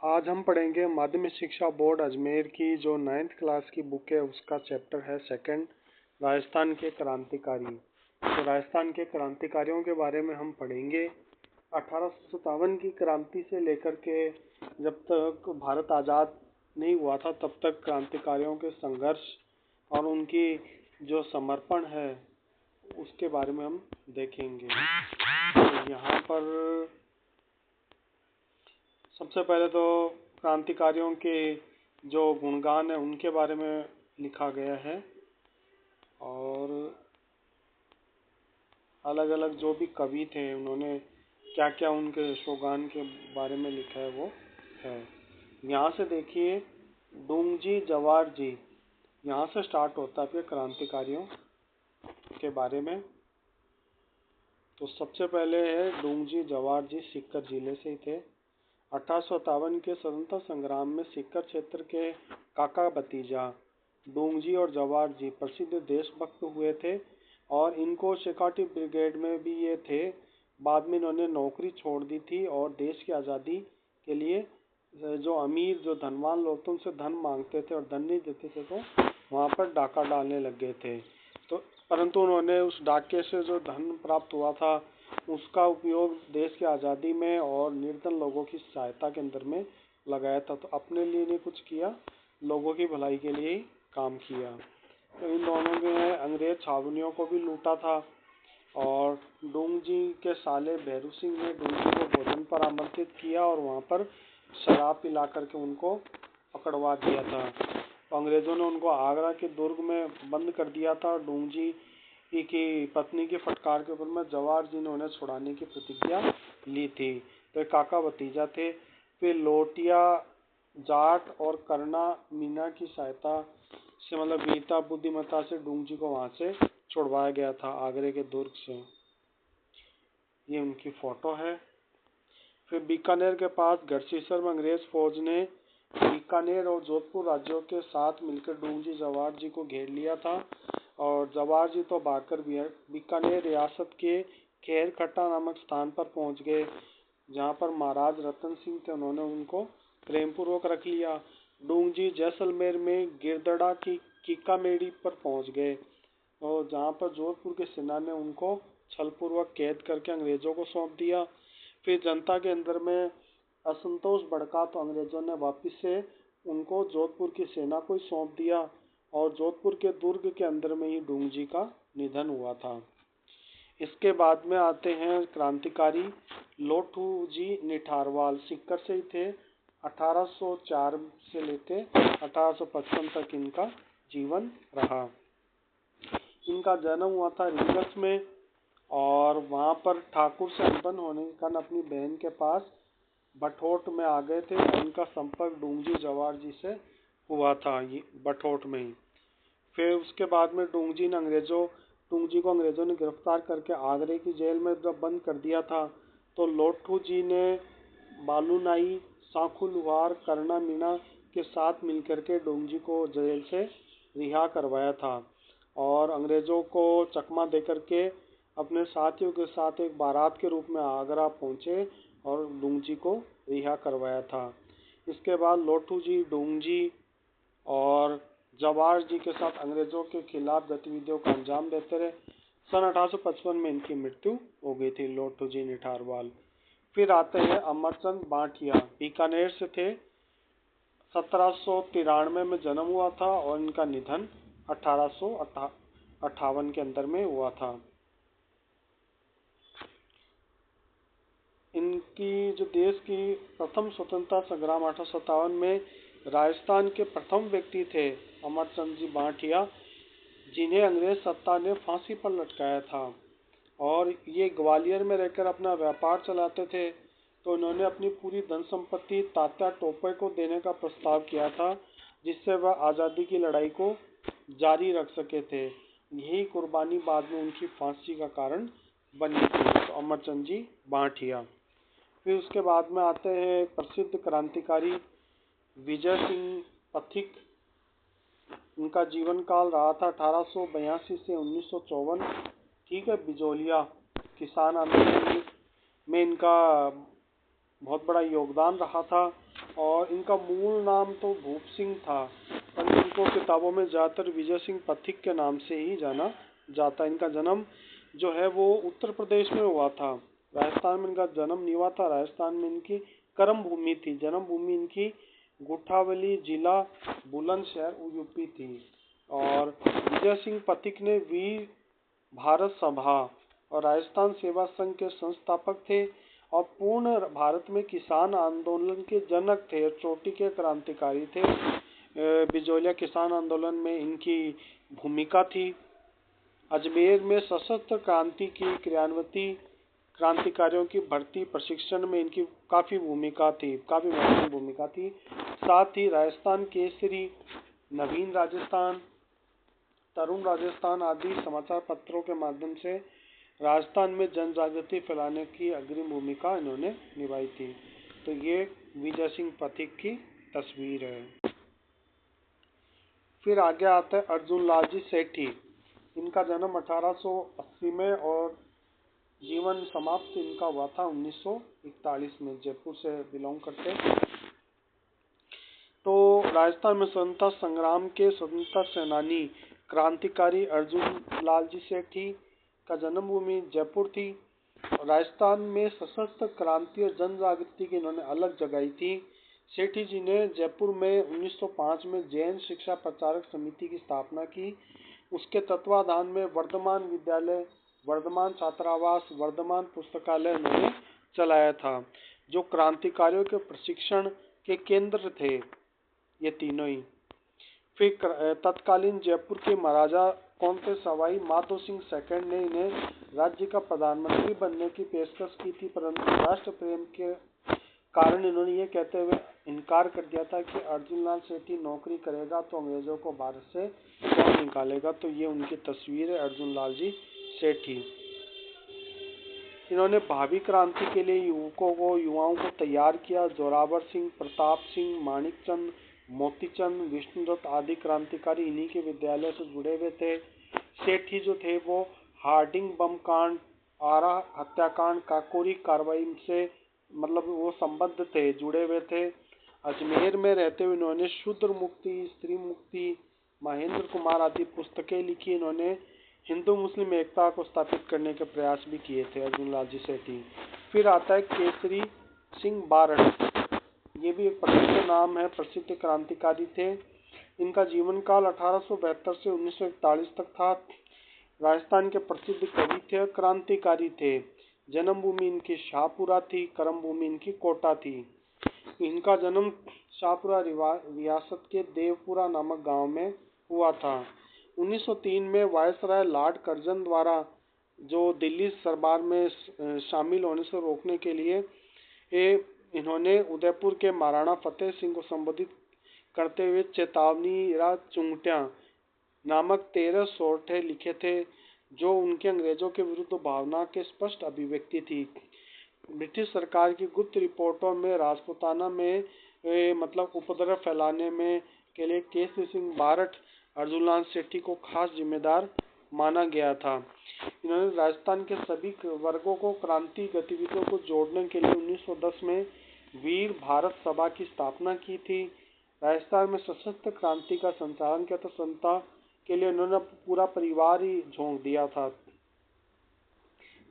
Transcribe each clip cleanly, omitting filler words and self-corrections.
आज हम पढ़ेंगे माध्यमिक शिक्षा बोर्ड अजमेर की जो 9th क्लास की बुक है उसका चैप्टर है सेकंड, राजस्थान के क्रांतिकारी। तो राजस्थान के क्रांतिकारियों के बारे में हम पढ़ेंगे। 1857 की क्रांति से लेकर के जब तक भारत आज़ाद नहीं हुआ था तब तक क्रांतिकारियों के संघर्ष और उनकी जो समर्पण है उसके बारे में हम देखेंगे। तो यहाँ पर सबसे पहले तो क्रांतिकारियों के जो गुणगान है उनके बारे में लिखा गया है और अलग अलग जो भी कवि थे उन्होंने क्या क्या उनके यशोगान के बारे में लिखा है वो है। यहाँ से देखिए, डूंगजी जवार जी, यहाँ से स्टार्ट होता है फिर क्रांतिकारियों के बारे में। तो सबसे पहले है डूंगजी जवार जी, सीकर जिले से ही थे। 1857 के स्वतंत्रता संग्राम में सीकर क्षेत्र के काका भतीजा डूंगजी और जवार जी प्रसिद्ध देशभक्त हुए थे और इनको शेखावटी ब्रिगेड में भी ये थे। बाद में इन्होंने नौकरी छोड़ दी थी और देश की आज़ादी के लिए जो अमीर जो धनवान लोग थे उनसे धन मांगते थे और धन नहीं देते थे तो वहाँ पर डाका डालने लग गए थे। तो परंतु उन्होंने उस डाके से जो धन प्राप्त हुआ था उसका उपयोग देश की आज़ादी में और निर्धन लोगों की सहायता के अंदर में लगाया था। तो अपने लिए नहीं कुछ किया, लोगों की भलाई के लिए ही काम किया। तो इन दोनों ने अंग्रेज छावनियों को भी लूटा था और डूंगजी के साले भैरू सिंह ने डूंगजी को भोजन पर आमंत्रित किया और वहाँ पर शराब पिला करके उनको पकड़वा दिया था। तो अंग्रेजों ने उनको आगरा के दुर्ग में बंद कर दिया था। डूंगजी की पत्नी की फटकार के ऊपर में जवाहर जी ने उन्हें छुड़ाने की प्रतिज्ञा ली थी। तो काका भतीजा थे। फिर लोटिया जाट और करना मीना की सहायता से मतलब वीरता बुद्धिमत्ता से डूंगजी को वहां से छुड़वाया गया था आगरे के दुर्ग से। ये उनकी फोटो है। फिर बीकानेर के पास गढ़सीसर में अंग्रेज फौज ने बीकानेर और जोधपुर राज्यों के साथ मिलकर डूंगजी जवाहर जी को घेर लिया था और जवाहर जी तो भागकर बीकानेर रियासत के खेरखट्टा नामक स्थान पर पहुंच गए जहां पर महाराज रतन सिंह थे। उन्होंने उनको प्रेमपूर्वक रख लिया। डूंगजी जैसलमेर में गिरदड़ा की कीकामेड़ी पर पहुंच गए और जहां पर जोधपुर के सेना ने उनको छलपूर्वक कैद करके अंग्रेजों को सौंप दिया। फिर जनता के अंदर में असंतोष भड़का तो अंग्रेजों ने वापिस से उनको जोधपुर की सेना को ही सौंप दिया और जोधपुर के दुर्ग के अंदर में ही डूंगजी का निधन हुआ था। इसके बाद में आते हैं क्रांतिकारी लोठू जी निठारवाल, सीकर से ही थे। 1804 से लेके 1855 तक इनका जीवन रहा। इनका जन्म हुआ था रीगस में और वहाँ पर ठाकुर से अनबन होने के कारण अपनी बहन के पास बठोट में आ गए थे और इनका संपर्क डूंगजी जवाहर जी से हुआ था ये बठोट में ही। फिर उसके बाद में डूंगजी को अंग्रेजों ने गिरफ्तार करके आगरे की जेल में जब बंद कर दिया था तो लोठू जी ने बालूनाई, सांखू लुहार, करना मीणा के साथ मिलकर के डूंगजी को जेल से रिहा करवाया था और अंग्रेजों को चकमा देकर के अपने साथियों के साथ एक बारात के रूप में आगरा पहुंचे और डूंगजी को रिहा करवाया था। इसके बाद लोठू जी डूंगजी और जवाहर जी के साथ अंग्रेजों के खिलाफ गतिविधियों को अंजाम देते रहे। सन 1855 में इनकी मृत्यु हो गई थी लोठू जी निठारवाल। फिर आते हैं अमरचंद बांठिया, बीकानेर से थे। 1793 में जन्म हुआ था और इनका निधन 1858 के अंदर में हुआ था। इनकी जो देश की प्रथम स्वतंत्रता संग्राम 1857 में राजस्थान के प्रथम व्यक्ति थे अमरचंद जी बांठिया, जिन्हें अंग्रेज सत्ता ने फांसी पर लटकाया था और ये ग्वालियर में रहकर अपना व्यापार चलाते थे। तो उन्होंने अपनी पूरी धन संपत्ति तात्या टोपे को देने का प्रस्ताव किया था जिससे वह आज़ादी की लड़ाई को जारी रख सके थे। यही कुर्बानी बाद में उनकी फांसी का कारण बनी थी। तो अमरचंद जी बांठिया। फिर उसके बाद में आते हैं प्रसिद्ध क्रांतिकारी विजय सिंह पथिक। उनका जीवन काल रहा था 1882 से 1954। ठीक है, बिजोलिया किसान आंदोलन में इनका बहुत बड़ा योगदान रहा था और इनका मूल नाम तो भूप सिंह था, पर इनको किताबों में ज़्यादातर विजय सिंह पथिक के नाम से ही जाना जाता। इनका जन्म जो है वो उत्तर प्रदेश में हुआ था। राजस्थान में इनका जन्म नहीं हुआ था। राजस्थान में इनकी कर्म भूमि थी। जन्म भूमि इनकी गुठावली, जिला बुलंदशहर, यूपी थी। और विजय सिंह पथिक ने वीर भारत सभा और राजस्थान सेवा संघ के संस्थापक थे और पूर्ण भारत में किसान आंदोलन के जनक थे और चोटी के क्रांतिकारी थे। बिजोलिया किसान आंदोलन में इनकी भूमिका थी। अजमेर में सशस्त्र क्रांति की क्रियान्वित क्रांतिकारियों की भर्ती प्रशिक्षण में इनकी काफी महत्वपूर्ण भूमिका थी। साथ ही राजस्थान केसरी, नवीन राजस्थान, तरुण राजस्थान आदि समाचार पत्रों के माध्यम से राजस्थान में जन जागृति फैलाने की अग्रणी भूमिका इन्होंने निभाई थी। तो ये विजय सिंह पथिक की तस्वीर है। फिर आगे आता है अर्जुन लाल जी सेठी। इनका जन्म 1880 में और जीवन समाप्त इनका हुआ था 1941 में। जयपुर से बिलोंग करते। तो राजस्थान में स्वतंत्रता संग्राम के स्वतंत्रता सेनानी क्रांतिकारी अर्जुन लाल जी सेठी का जन्मभूमि जयपुर थी। राजस्थान में सशस्त्र क्रांति और जन जागृति की इन्होंने अलग जगाई थी। सेठी जी ने जयपुर में 1905 में जैन शिक्षा प्रचारक समिति की स्थापना की। उसके तत्वाधान में वर्धमान विद्यालय, वर्धमान छात्रावास, वर्धमान पुस्तकालय उन्होंने चलाया था, जो क्रांतिकारियों के प्रशिक्षण के केंद्र थे, ये तीनों ही। फिर तत्कालीन जयपुर के महाराजा कौनते सवाई माधो सिंह सेकंड ने इन्हें राज्य का प्रधानमंत्री बनने की पेशकश की थी, परंतु राष्ट्र प्रेम के कारण इन्होंने ये कहते हुए इनकार कर दिया था कि अर्जुन लाल सेठी नौकरी करेगा तो अंग्रेजों को भारत से कौन निकालेगा। तो ये उनकी तस्वीर है, अर्जुन लाल जी सेठी। इन्होंने भावी क्रांति के लिए युवाओं को तैयार किया। जोरावर सिंह, प्रताप सिंह, माणिकचंद, मोतीचंद, विष्णुदत्त आदि क्रांतिकारी इन्हीं के विद्यालय से जुड़े हुए थे। सेठी जो थे वो हार्डिंग बम कांड, आरा हत्याकांड, काकोरी कार्रवाई से मतलब वो संबद्ध थे, जुड़े हुए थे। अजमेर में रहते हुए इन्होंने शूद्र मुक्ति, स्त्री मुक्ति, महेंद्र कुमार आदि पुस्तकें लिखी। इन्होंने हिंदू मुस्लिम एकता को स्थापित करने के प्रयास भी किए थे अर्जुन लाल जी सेठी। फिर आता है केसरी सिंह बारठ। ये भी एक प्रसिद्ध नाम है, प्रसिद्ध क्रांतिकारी थे। इनका जीवन काल 1872 से 1941 तक था। राजस्थान के प्रसिद्ध कवि थे, क्रांतिकारी थे। जन्मभूमि इनकी शाहपुरा थी, कर्मभूमि इनकी कोटा थी। इनका जन्म शाहपुरा रियासत के देवपुरा नामक गांव में हुआ था। 1903 में वायसराय लॉर्ड कर्जन द्वारा जो दिल्ली दरबार में शामिल होने से रोकने के लिए इन्होंने उदयपुर के महाराणा फतेह सिंह को संबोधित करते हुए चेतावनी रा चुंगटिया नामक 13 सोरठे लिखे थे, जो उनके अंग्रेजों के विरुद्ध भावना के स्पष्ट अभिव्यक्ति थी। ब्रिटिश सरकार की गुप्त रिपोर्टों में राजपूताना में मतलब उपद्रव फैलाने में के लिए केसरी सिंह बारठ, अर्जुन लाल सेठी को खास जिम्मेदार माना गया था। इन्होंने राजस्थान के सभी वर्गों को क्रांति गतिविधियों को जोड़ने के लिए 1910 में वीर भारत सभा की स्थापना की थी। राजस्थान में सशस्त्र क्रांति का संचालन किया था। स्वतंत्रता के लिए उन्होंने पूरा परिवार ही झोंक दिया था।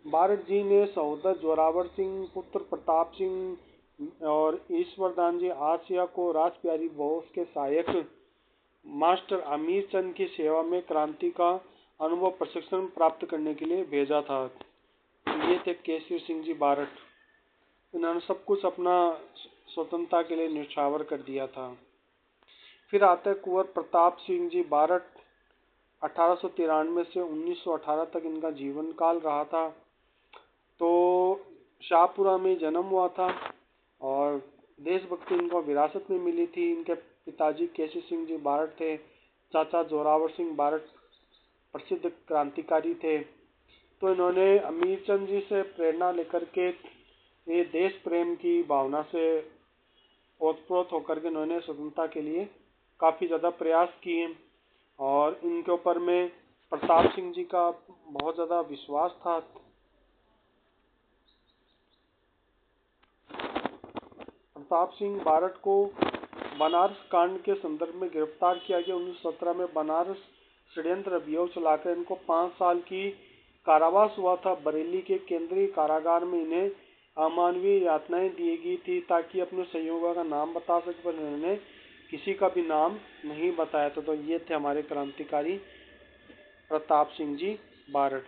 बारठ जी ने सहोदर जोरावर सिंह, पुत्र प्रताप सिंह और ईश्वरदान जी आसिया को राजप्यारी बोस के सहायक मास्टर अमीर चंद की सेवा में क्रांति का अनुभव प्रशिक्षण प्राप्त करने के लिए भेजा था। ये थे केसरी सिंह जी बारठ। इन्होंने सब कुछ अपना स्वतंत्रता के लिए न्यौछावर कर दिया था। फिर आते हैं कुंवर प्रताप सिंह जी बारठ। 1893 से 1918 तक इनका जीवन काल रहा था। तो शाहपुरा में जन्म हुआ था और देशभक्ति इनको विरासत में मिली थी। इनके पिताजी केसरी सिंह जी बारठ थे। चाचा जोरावर सिंह बारठ प्रसिद्ध क्रांतिकारी थे। तो इन्होंने अमीरचंद जी से प्रेरणा लेकर के ये देश प्रेम की भावना से ओतप्रोत होकर के इन्होंने स्वतंत्रता के लिए काफी ज्यादा प्रयास किए और इनके ऊपर में प्रताप सिंह जी का बहुत ज्यादा विश्वास था। प्रताप सिंह बारठ को बनारस कांड के संदर्भ में गिरफ्तार किया गया। 1917 में बनारस षड्यंत्र अभियोग चलाकर इनको 5 साल की कारावास हुआ था। बरेली के केंद्रीय कारागार में इन्हें अमानवीय यातनाएं दी गई थी ताकि अपने सहयोगियों का नाम बता सके, पर इन्होंने किसी का भी नाम नहीं बताया था। तो ये थे हमारे क्रांतिकारी प्रताप सिंह जी बारठ।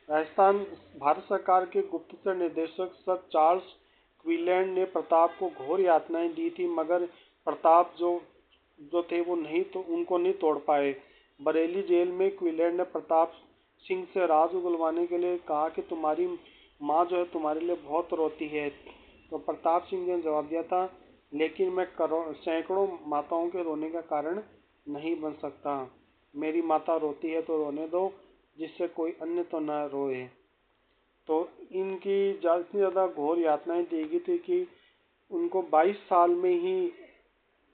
राजस्थान भारत सरकार के गुप्तचर निदेशक सर चार्ल्स क्विलैंड ने प्रताप को घोर यातनाएं दी थी, मगर प्रताप जो थे वो उनको नहीं तोड़ पाए। बरेली जेल में क्विलैंड ने प्रताप सिंह से राज उगलवाने के लिए कहा कि तुम्हारी माँ जो है तुम्हारे लिए बहुत रोती है। तो प्रताप सिंह ने जवाब दिया था, लेकिन मैं सैकड़ों माताओं के रोने का कारण नहीं बन सकता। मेरी माता रोती है तो रोने दो, जिससे कोई अन्य तो न रोए। तो इनकी इतनी ज़्यादा घोर यातनाएं दी गई थी कि उनको 22 साल में ही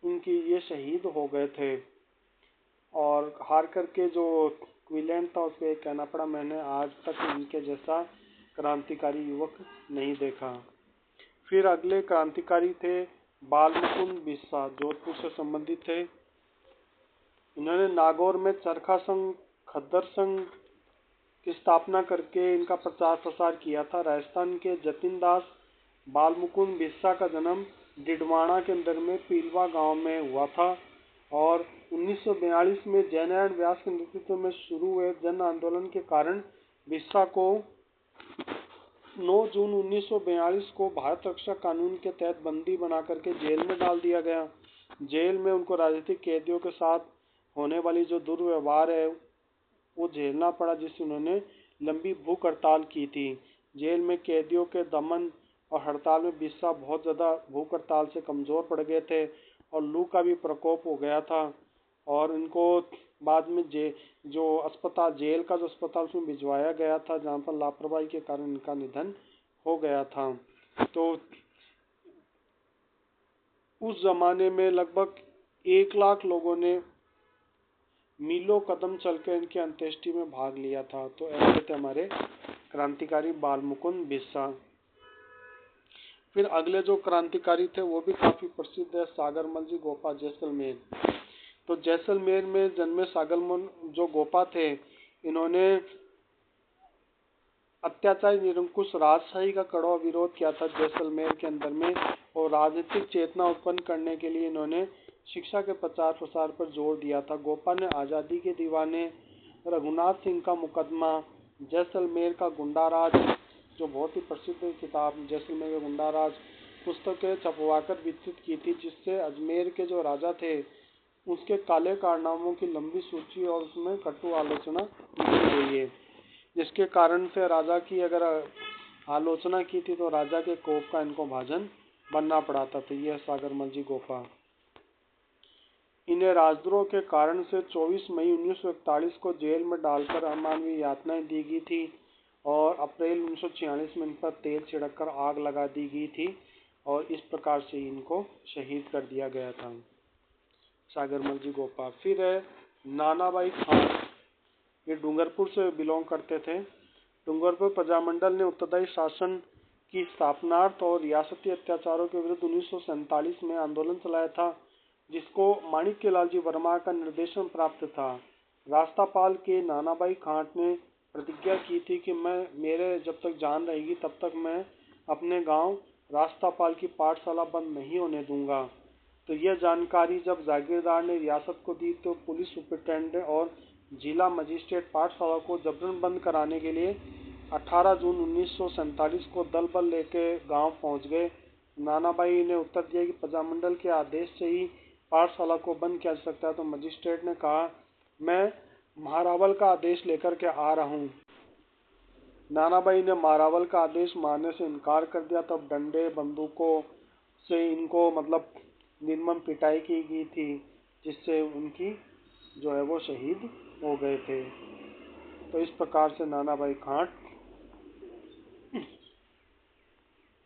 इनकी ये शहीद हो गए थे। और हार करके जो क्विलैंड था उसको ये कहना पड़ा, मैंने आज तक इनके जैसा क्रांतिकारी युवक नहीं देखा। फिर अगले क्रांतिकारी थे बालमुकुंद बिस्सा, जोधपुर से संबंधित थे। इन्होंने नागौर में चरखा संघ, खद्दर संघ की स्थापना करके इनका प्रचार प्रसार किया था। राजस्थान के जतिन दास बालमुकुंद बिस्सा का जन्म डिडवाना के अंदर में पीलवा गांव में हुआ था और 1942 में जयनारायण व्यास के नेतृत्व में शुरू हुए जन आंदोलन के कारण बिस्सा को 9 जून 1942 को भारत रक्षा कानून के तहत बंदी बना करके जेल में डाल दिया गया। जेल में उनको राजनीतिक कैदियों के साथ होने वाली जो दुर्व्यवहार है वो झेलना पड़ा, जिससे उन्होंने लंबी भूख हड़ताल की थी। जेल में कैदियों के दमन और हड़ताल में बिस्सा बहुत ज़्यादा भूख हड़ताल से कमज़ोर पड़ गए थे और लू का भी प्रकोप हो गया था और इनको बाद में जेल का जो अस्पताल उसमें भिजवाया गया था, जहाँ पर लापरवाही के कारण इनका निधन हो गया था। तो उस जमाने में लगभग 1 लाख लोगों ने मीलों कदम चलकर इनकी अंत्येष्टि में भाग लिया था। तो ऐसे थे हमारे क्रांतिकारी बालमुकुंद बिस्सा। फिर अगले जो क्रांतिकारी थे वो भी काफी प्रसिद्ध है, सागरमल जी गोपा, जैसलमेर। तो जैसलमेर में जन्मे सागरमल जो गोपा थे, इन्होंने अत्याचारी निरंकुश राजशाही का कड़वा विरोध किया था जैसलमेर के अंदर में, और राजनीतिक चेतना उत्पन्न करने के लिए इन्होंने शिक्षा के प्रचार प्रसार पर जोर दिया था। गोपा ने आज़ादी के दीवाने, रघुनाथ सिंह का मुकदमा, जैसलमेर का गुंडाराज, जो बहुत ही प्रसिद्ध किताब जैसलमेर का गुंडाराज, पुस्तकें छपवाकर विकसित की थी, जिससे अजमेर के जो राजा थे उसके काले कारनामों की लंबी सूची और उसमें कटु आलोचना की गई है, जिसके कारण से राजा की अगर आलोचना की थी तो राजा के कोप का इनको भाजन बनना पड़ा था। तो यह सागरमल जी गोपा। इन्हें राजद्रोह के कारण से 24 मई 1941 को जेल में डालकर अमानवीय यातनाएं दी गई थी और अप्रैल 1946 में इन पर तेल छिड़ककर आग लगा दी गई थी और इस प्रकार से इनको शहीद कर दिया गया था, सागरमल जी गोपा। फिर है नानाभाई खान, ये डूंगरपुर से बिलोंग करते थे। डूंगरपुर प्रजामंडल ने उत्तरदायी शासन की स्थापनार्थ और रियासती अत्याचारों के विरुद्ध 1947 में आंदोलन चलाया था, जिसको माणिक्यलाल जी वर्मा का निर्देशन प्राप्त था। राष्ट्रपाल के नानाभाई खाट ने प्रतिज्ञा की थी कि मेरे जब तक जान रहेगी तब तक मैं अपने गांव राष्ट्रपाल की पाठशाला बंद नहीं होने दूंगा। तो यह जानकारी जब जागीरदार ने रियासत को दी तो पुलिस सुपरिटेंडेंट और जिला मजिस्ट्रेट पाठशाला को जबरन बंद कराने के लिए 18 जून 1947 को दल बल लेकर गांव पहुंच गए। नानाभाई ने उत्तर दिया कि प्रजामंडल के आदेश से ही पाठशाला को बंद किया जा सकता है। तो मजिस्ट्रेट ने कहा, मैं महारावल का आदेश लेकर के आ रहा हूं। नानाभाई ने महारावल का आदेश मानने से इनकार कर दिया। तब डंडे बंदूकों से इनको निर्मम पिटाई की गई थी, जिससे उनकी जो है वो शहीद हो गए थे। तो इस प्रकार से नानाभाई खाट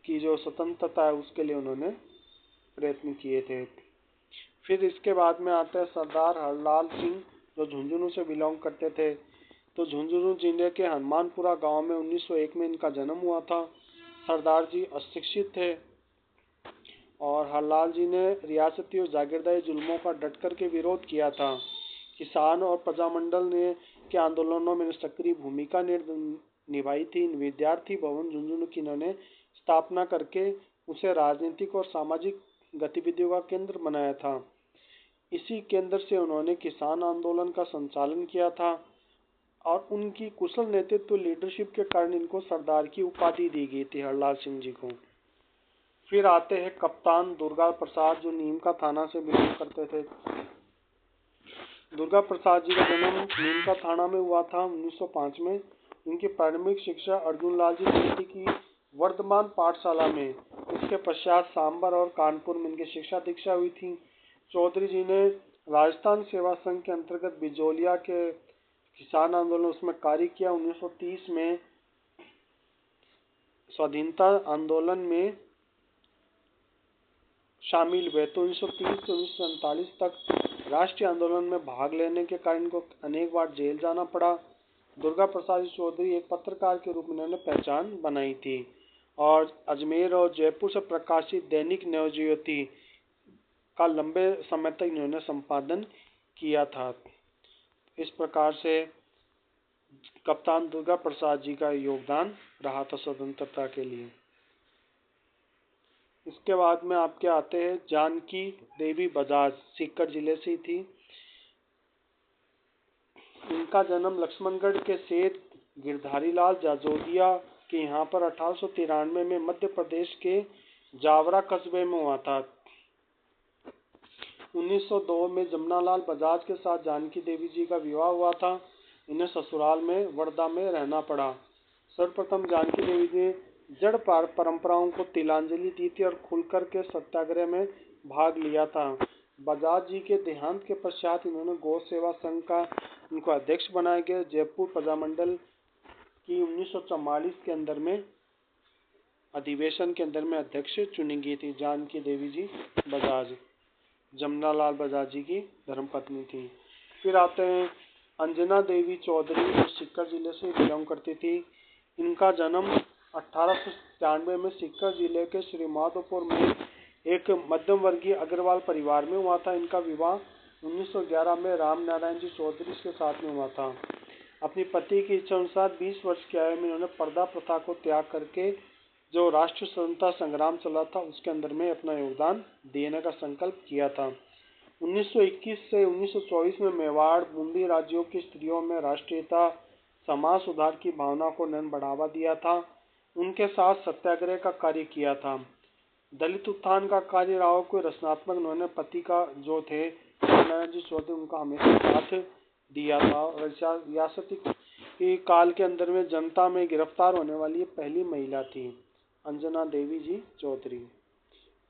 की जो स्वतंत्रता है उसके लिए उन्होंने प्रयत्न किए थे। फिर इसके बाद में आते हैं सरदार हरलाल सिंह, जो झुंझुनू से बिलोंग करते थे। तो झुंझुनू जिले के हनुमानपुरा गांव में 1901 में इनका जन्म हुआ था। सरदार जी अशिक्षित थे और हरलाल जी ने रियासती और जागीरदारी जुल्मों का डट कर के विरोध किया था। किसान और प्रजामंडल ने के आंदोलनों में सक्रिय भूमिका निभाई थी। विद्यार्थी भवन झुंझुनू की इन्होंने स्थापना करके उसे राजनीतिक और सामाजिक गतिविधियों का केंद्र बनाया था। इसी केंद्र से उन्होंने किसान आंदोलन का संचालन किया था और उनकी कुशल नेतृत्व लीडरशिप के कारण इनको सरदार की उपाधि दी गई थी हरलाल सिंह जी को। फिर आते हैं कप्तान दुर्गा प्रसाद, जो नीम का थाना से बिलोंग करते थे। दुर्गा प्रसाद जी का जन्म नीम का थाना में हुआ था 1905 में। इनकी प्रारंभिक शिक्षा अर्जुन लाल जी द्विवेदी की वर्धमान पाठशाला में, इसके पश्चात सांबर और कानपुर में इनकी शिक्षा दीक्षा हुई थी। चौधरी जी ने राजस्थान सेवा संघ के अंतर्गत बिजोलिया के किसान आंदोलन उसमें कार्य किया। 1930 में स्वाधीनता आंदोलन में शामिल हुए तो 1930 से 1947 तक राष्ट्रीय आंदोलन में भाग लेने के कारण इनको अनेक बार जेल जाना पड़ा। दुर्गा प्रसाद चौधरी एक पत्रकार के रूप में इन्होंने पहचान बनाई थी और अजमेर और जयपुर से प्रकाशित दैनिक नवज्योति का लंबे समय तक इन्होंने संपादन किया था। इस प्रकार से कप्तान दुर्गा प्रसाद जी का योगदान रहा था स्वतंत्रता के लिए। इसके बाद में आपके आते हैं जानकी देवी बजाज, सीकर जिले से थी। इनका जन्म लक्ष्मणगढ़ के सेठ गिरधारी लाल जाजोदिया के यहाँ पर 1893 में मध्य प्रदेश के जावरा कस्बे में हुआ था। 1902 में जमनालाल बजाज के साथ जानकी देवी जी का विवाह हुआ था। इन्हें ससुराल में वर्धा में रहना पड़ा। सर्वप्रथम जानकी देवी जी ने जड़ परंपराओं को तिलांजलि दी थी और खुलकर के सत्याग्रह में भाग लिया था। बजाज जी के देहांत के पश्चात इन्होंने गौ सेवा संघ का इनको अध्यक्ष बनाया गया। जयपुर प्रजामंडल की 1944 के अंदर में अधिवेशन के अंदर में अध्यक्ष चुनी गई थी। जानकी देवी जी बजाज जमनालाल बजाज जी की धर्मपत्नी थी। फिर आते हैं अंजना देवी चौधरी, जो सीकर जिले से बिलोंग करती थी। इनका जन्म 1893 में सीकर जिले के श्री माधोपुर में एक मध्यम वर्गीय अग्रवाल परिवार में हुआ था। इनका विवाह 1911 में राम नारायण जी चौधरी के साथ में हुआ था। अपनी पति की इच्छा अनुसार 20 वर्ष की आयु में इन्होंने पर्दा प्रथा को त्याग करके जो राष्ट्रीय स्वतंत्रता संग्राम चला था उसके अंदर में अपना योगदान देने का संकल्प किया था। 1921 से 1924 में मेवाड़ बूंदी राज्यों की स्त्रियों में राष्ट्रीयता समाज सुधार की भावना को उन्होंने बढ़ावा दिया था। उनके साथ सत्याग्रह का कार्य किया था। दलित उत्थान का कार्य रहा। कोई रचनात्मक उन्होंने पति का जो थे नारायण जी चौधरी उनका हमेशा साथ दिया था। और रियासती काल के अंदर में जनता में गिरफ्तार होने वाली पहली महिला थी अंजना देवी जी चौधरी।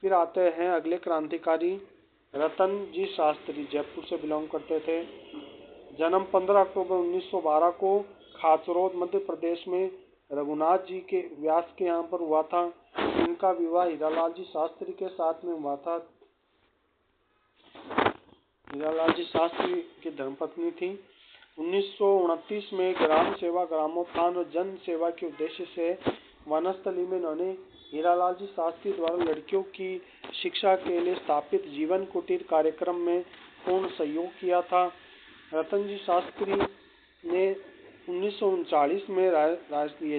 फिर आते हैं अगले क्रांतिकारी रतन जी शास्त्री, जयपुर से बिलोंग करते थे। जन्म 15 अक्टूबर 1912 को खाचरोद मध्य प्रदेश में रघुनाथ जी के व्यास के यहाँ पर हुआ था। इनका विवाह हीरालाल जी शास्त्री के साथ में हुआ था। हीरालाल जी शास्त्री की धर्मपत्नी थी। 1929 में ग्राम सेवा ग्रामोत्थान और जन सेवा के उद्देश्य से वनस्थली में इन्होंने हीरालाल जी शास्त्री द्वारा लड़कियों की शिक्षा के लिए स्थापित जीवन कुटीर कार्यक्रम में पूर्ण सहयोग किया था। रतन जी शास्त्री ने 1939 में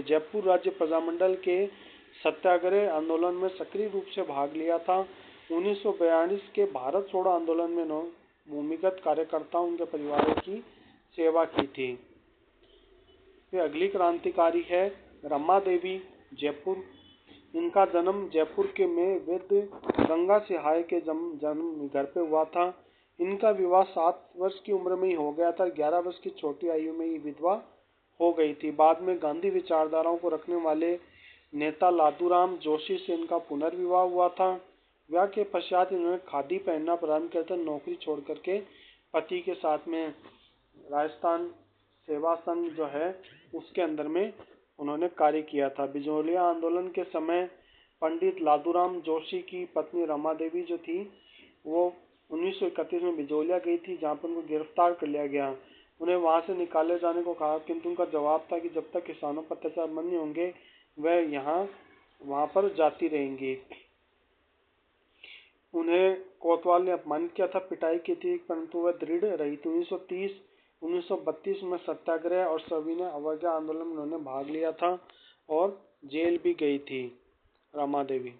जयपुर राज्य प्रजामंडल के सत्याग्रह आंदोलन में सक्रिय रूप से भाग लिया था। 1942 के भारत छोड़ो आंदोलन में भूमिगत कार्यकर्ताओं उनके परिवारों की सेवा की थी। फिर अगली क्रांतिकारी है रमा देवी, जयपुर। इनका जन्म जयपुर के में वैद्य गंगा सिहाय के जन्म घर पे हुआ था। इनका विवाह 7 वर्ष की उम्र में ही हो गया था। 11 वर्ष की छोटी आयु में ही विधवा हो गई थी। बाद में गांधी विचारधाराओं को रखने वाले नेता लादूराम जोशी से इनका पुनर्विवाह हुआ था। विवाह के पश्चात इन्होंने खादी पहनना प्रारंभ किया था। नौकरी छोड़ करके पति के साथ में राजस्थान सेवा संघ जो है उसके अंदर में उन्होंने कार्य किया था। बिजोलिया आंदोलन के समय पंडित लादूराम जोशी की पत्नी रमा देवी जो थी वो 1931 में बिजोलिया गई थी, जहां पर उनको गिरफ्तार कर लिया गया। उन्हें वहां से निकाले जाने को कहा, किंतु उनका जवाब था कि जब तक किसानों पर अत्याचार नहीं होंगे वह वहां पर जाती रहेंगी। उन्हें कोतवाल ने अपमानित किया था, पिटाई की थी, परंतु वह दृढ़ रही थी। 1932 में सत्याग्रह और सविनय अवज्ञा आंदोलन में उन्होंने भाग लिया था और जेल भी गई थी रमा देवी।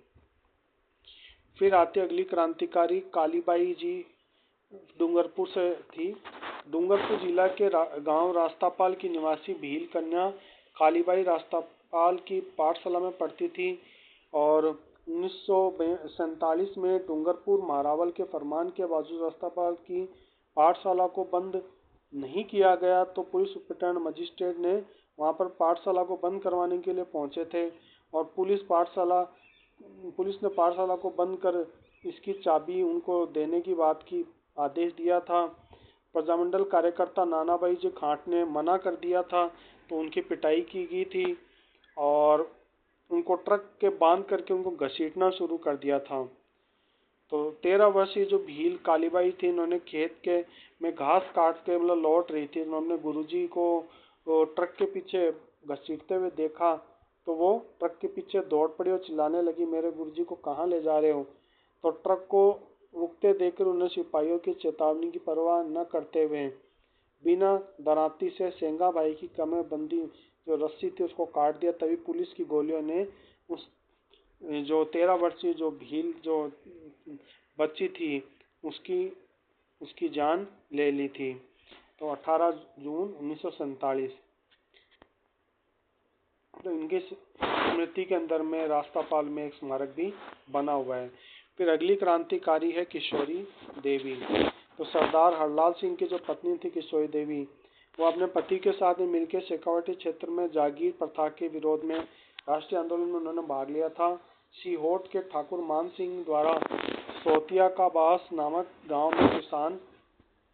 फिर आती अगली क्रांतिकारी कालीबाई जी, डूंगरपुर से थी। डूंगरपुर जिला के गांव रास्तापाल की निवासी भील कन्या कालीबाई रास्तापाल की पाठशाला में पढ़ती थी और 1947 में डूंगरपुर महारावल के फरमान के बावजूद रास्तापाल की पाठशाला को बंद नहीं किया गया तो पुलिस सुपरिटेंडेंट मजिस्ट्रेट ने वहां पर पाठशाला को बंद करवाने के लिए पहुंचे थे और पुलिस ने पाठशाला को बंद कर इसकी चाबी उनको देने की बात की आदेश दिया था। प्रजामंडल कार्यकर्ता नानाभाई जी खांट ने मना कर दिया था तो उनकी पिटाई की गई थी और उनको ट्रक के बांध करके उनको घसीटना शुरू कर दिया था। तो 13 वर्षीय जो भील कालीबाई थी, इन्होंने खेत के में घास काट के मतलब लौट रही थी। उन्होंने गुरुजी को ट्रक के पीछे घसीटते हुए देखा तो वो ट्रक के पीछे दौड़ पड़ी और चिल्लाने लगी, मेरे गुरुजी को कहाँ ले जा रहे हो। तो ट्रक को रुकते देखकर उन्हें सिपाहियों की चेतावनी की परवाह न करते हुए बिना दरांती से सेंगा भाई की कमर बंदी जो रस्सी थी उसको काट दिया। तभी पुलिस की गोलियों ने उस जो 13 वर्षीय जो भील जो बच्ची थी उसकी उसकी जान ले ली थी। तो 18 जून 1947 तो इनकी स्मृति के अंदर में रास्तापाल में एक स्मारक भी बना हुआ है। फिर अगली क्रांतिकारी है किशोरी देवी। तो सरदार हरलाल सिंह की जो पत्नी थी किशोरी देवी, वो अपने पति के साथ मिलकर शेखावाटी क्षेत्र में जागीर प्रथा के विरोध में राष्ट्रीय आंदोलन में उन्होंने भाग लिया था। सीहोट के ठाकुर मान सिंह द्वारा सोतिया का बास नामक गांव में किसान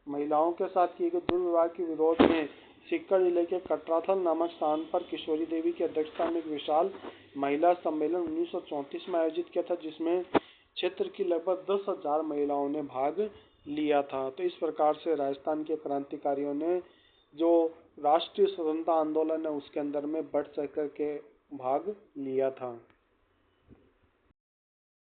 महिलाओं के साथ किए गए दुर्व्यवहार के विरोध में सीकर जिले के कटराथल नामक स्थान पर किशोरी देवी की अध्यक्षता में एक विशाल महिला सम्मेलन 1934 में आयोजित किया था, जिसमें क्षेत्र की लगभग 10,000 महिलाओं ने भाग लिया था। तो इस प्रकार से राजस्थान के क्रांतिकारियों ने जो राष्ट्रीय स्वतंत्रता आंदोलन है उसके अंदर में बढ़ चढ़ कर के भाग लिया था।